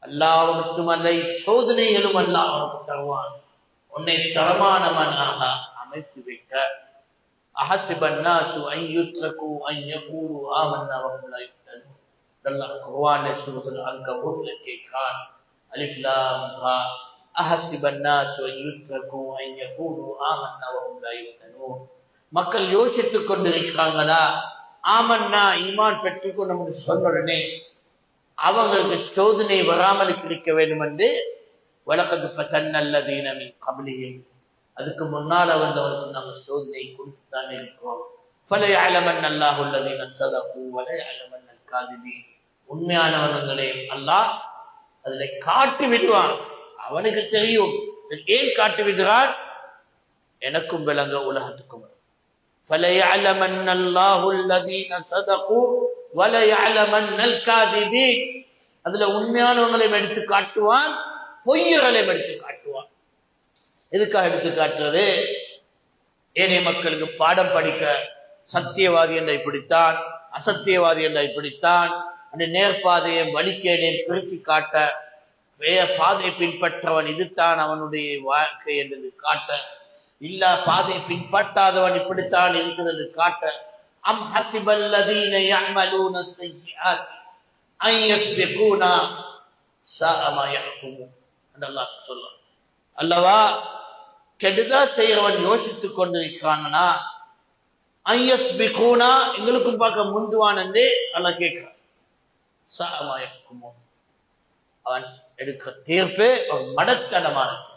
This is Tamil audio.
அல்லாஹ் மட்டுமல்ல சோதனைகளும் அல்லாஹ் உனக்கு தருவான். உன்னை தரமானவனாக அமைத்து வைக்க. அஹஸிபன் நாசு அன் யுத்ரகு அன் யகூலு ஆமன்னா வஹும் லா யுஃப்தனூன். அல்லாஹ் குர்ஆனில் சூரத்துல் அன்கபூத்ல கேட்கிறான். அலிஃப் லாம் ரா. அஹஸிபன் நாசு அன் யுத்ரகு அன் யகூலு ஆமன்னா வஹும் லா யுஃப்தனூன். மக்கள் யோசித்துக் கொண்டிருக்கிறாங்களா, ஆமன்னா ஈமான் பெற்றுக்கொண்டு நமக்கு சொன்னுடனே அவங்களுக்கு சோதனை வராமல் இருக்க வேண்டும் என்று வலகத் ஃபதன்னல்லதீன மின் கப்லிஹிம், அதுக்கு முன்னால் வந்தவர்களுக்கு நாங்கள் சோதனை கொடுத்துத்தான் இருக்கிறோம். ஃபலயஅலமன் அல்லாஹு அல்லதீன ஸதகு வலயஅலமன் அல்-காதிபீன். உண்மையானவர்களை அல்லாஹ் அதில் காட்டி விடுவான். அவனுக்கு தெரியும். ஏன் காட்டி விடுகிறான்? எனக்கும் விளங்க உலகத்துக்கும். فَلَيَعْلَمَنَّ اللَّهُ الَّذِينَ صَدَقُوا وَلَيَعْلَمَنَّ الْكَاذِبِينَ. அதுல உண்மையானவங்களையும் எடுத்து காட்டுவான், பொய்யர்களையும் எடுத்து காட்டுவான். எதுக்காக எடுத்து காட்டுறது? ஏனைய மக்களுக்கு பாடம் படிக்க. சத்தியவாதி என்ற இப்படித்தான், அசத்தியவாதி என்ற இப்படித்தான், அந்த நேர்பாதையை வழிகேடை பிரித்து காட்ட, பாதையை பின்பற்றவன் இதுதான் அவனுடைய வாழ்க்கை என்றது காட்ட, இல்ல பாதை பின்பற்றாதவன் இப்படித்தான் இருக்குது என்று காட்ட. அம் ஹஸிபல்லதீன யஅமலூன ஸய்யிஆத் அன் யஸ்பிகூனா ஸாஅ மா யஹ்குமூன். அல்லாஹ் சொல்றான். அல்லவா கெடுதா செய்யறவன் யோசித்துக் கொண்டிருக்கிறாங்கன்னா, அன் யஸ்பிகூனா எங்களுக்கும் பார்க்க முந்துவான் என்று அல்லாஹ் கேட்கிறான். ஸாஅ மா யஹ்குமூன். அவன் எடுக்கிற தீர்ப்பே ஒரு மடத்தனமான தீர்ப்பு.